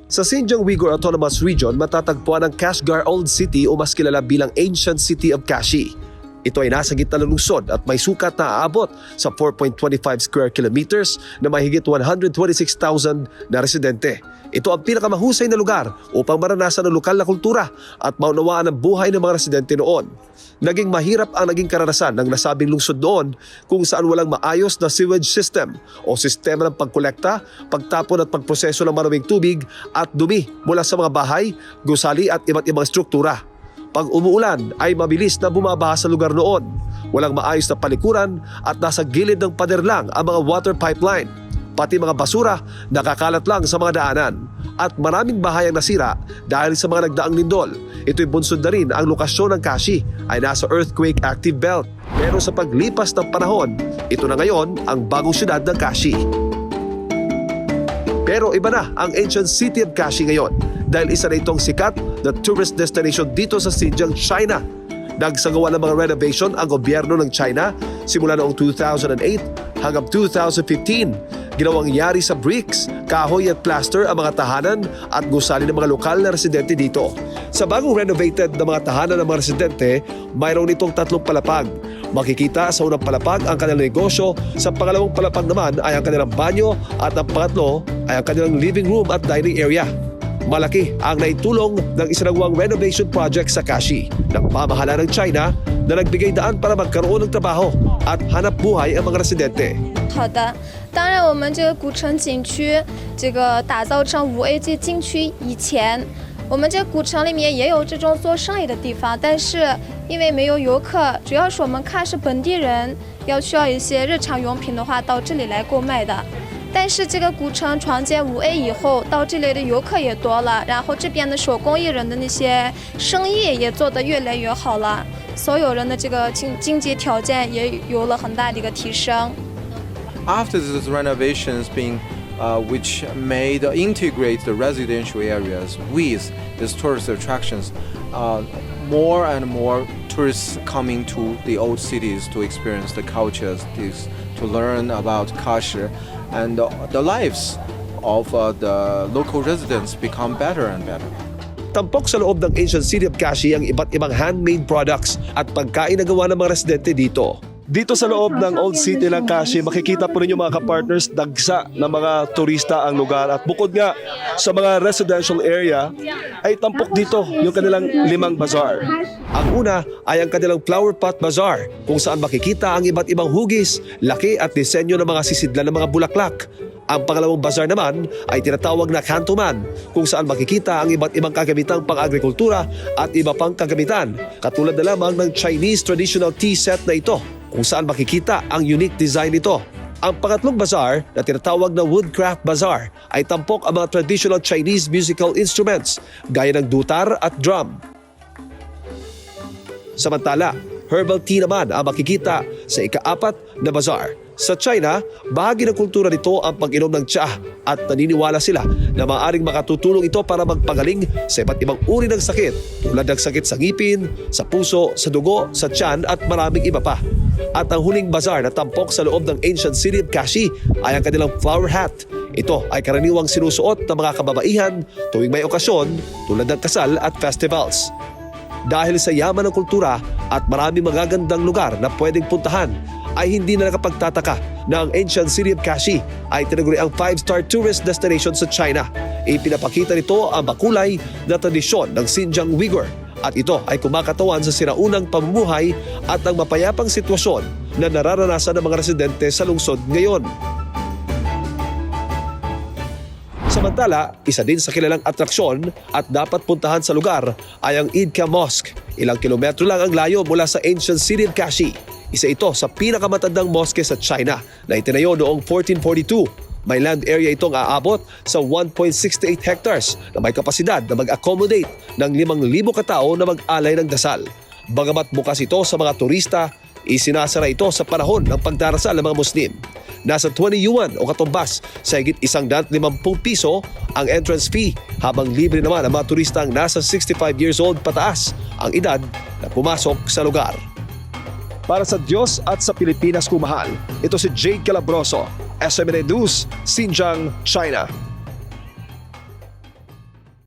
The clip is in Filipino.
Sa Xinjiang Uyghur Autonomous Region, matatagpuan ang Kashgar Old City o mas kilala bilang Ancient City of Kashi. Ito ay nasa gitna ng lungsod at may sukat na aabot sa 4.25 square kilometers na mahigit 126,000 na residente. Ito ang pinakamahusay na lugar upang maranasan ang lokal na kultura at maunawaan ang buhay ng mga residente noon. Naging mahirap ang naging karanasan ng nasabing lungsod noon kung saan walang maayos na sewage system o sistema ng pagkolekta, pagtapon at pagproseso ng maruming tubig at dumi mula sa mga bahay, gusali at iba't ibang struktura. Pag umuulan ay mabilis na bumabaha sa lugar noon. Walang maayos na palikuran at nasa gilid ng pader lang ang mga water pipeline. Pati mga basura nakakalat lang sa mga daanan. At maraming bahay ang nasira dahil sa mga nagdaang lindol. Ito'y bunsod na rin ang lokasyon ng Kashi ay nasa earthquake active belt. Pero sa paglipas ng panahon, ito na ngayon ang bagong syudad ng Kashi. Pero iba na ang ancient city of Kashi ngayon dahil isa na itong sikat na tourist destination dito sa Xinjiang, China. Nagsagawa ng mga renovation ang gobyerno ng China simula noong 2008 hanggang 2015. Ginawang yari sa bricks, kahoy at plaster ang mga tahanan at gusali ng mga lokal na residente dito. Sa bagong renovated na mga tahanan ng mga residente, mayroon itong 3 palapag. Makikita sa unang palapag ang kanilang negosyo, sa pangalawang palapag naman ay ang kanilang banyo at ang pangatlo ay ang kanilang living room at dining area. Malaki ang naitulong ng isinagawang renovation project sa Kashi ng pamahalaan ng China na nagbigay daan para magkaroon ng trabaho at hanap buhay ang mga residente. 好的，当然我们这个古城景区这个打造成5A级景区以前，我们这个古城里面也有这种做生意的地方，但是因为没有游客，主要是我们看是本地人要需要一些日常用品的话，到这里来购买的。但是这个古城创建5A 以后，到这里的游客也多了，然后这边的手工艺人的那些生意也做得越来越好了，所有人的这个经济条件也有了很大的一个提升。 After these renovations being which made integrate the residential areas with these tourist attractions, more and more tourists coming to the old cities to experience the cultures, to learn about Kashi, and the lives of the local residents become better and better. Tampok sa loob ng ancient city of Kashi ang iba't ibang handmade products at pagkain na gawa ng mga residente dito. Dito sa loob ng Old City ng Kashi, makikita po ninyo mga ka-partners, dagsa ng mga turista ang lugar. At bukod nga sa mga residential area, ay tampok dito yung kanilang 5 bazaar. Ang una ay ang kanilang Flower Pot Bazaar, kung saan makikita ang iba't ibang hugis, laki at disenyo ng mga sisidlan ng mga bulaklak. Ang pangalawang bazaar naman ay tinatawag na Cantonman, kung saan makikita ang iba't ibang kagamitang pang-agrikultura at iba pang kagamitan, katulad na lamang ng Chinese traditional tea set na ito, kung saan makikita ang unique design nito. Ang pangatlong bazaar na tinatawag na Woodcraft Bazaar ay tampok ang mga traditional Chinese musical instruments gaya ng dutar at drum. Samantala, herbal tea naman ang makikita sa ika-4 na bazaar. Sa China, bahagi ng kultura nito ang pag-inom ng tsaa at naniniwala sila na maaaring makatutulong ito para magpagaling sa iba't ibang uri ng sakit tulad ng sakit sa ngipin, sa puso, sa dugo, sa tiyan at maraming iba pa. At ang huling bazaar na tampok sa loob ng ancient city of Kashi ay ang kanilang flower hat. Ito ay karaniwang sinusuot ng mga kababaihan tuwing may okasyon tulad ng kasal at festivals. Dahil sa yaman ng kultura at maraming magagandang lugar na pwedeng puntahan, ay hindi na nakapagtataka na ang ancient city of Kashi ay tinaguriang 5-star tourist destination sa China. Ipinapakita nito ang makulay na tradisyon ng Xinjiang Uyghur at ito ay kumakatawan sa sinaunang pamumuhay at ang mapayapang sitwasyon na nararanasan ng mga residente sa lungsod ngayon. Samantala, isa din sa kilalang atraksyon at dapat puntahan sa lugar ay ang Idka Mosque. Ilang kilometro lang ang layo mula sa ancient city of Kashi. Isa ito sa pinakamatandang mosque sa China na itinayo noong 1442. May land area itong aabot sa 1.68 hectares na may kapasidad na mag-accommodate ng 5,000 katao na mag-alay ng dasal. Bagamat bukas ito sa mga turista, isinasara ito sa panahon ng pagdarasal ng mga Muslim. Nasa 20 yuan o katumbas sa higit 150 piso ang entrance fee, habang libre naman ang mga turistang nasa 65 years old pataas ang edad na pumasok sa lugar. Para sa Diyos at sa Pilipinas kumahal, ito si Jade Calabroso, SMNA News, Xinjiang, China.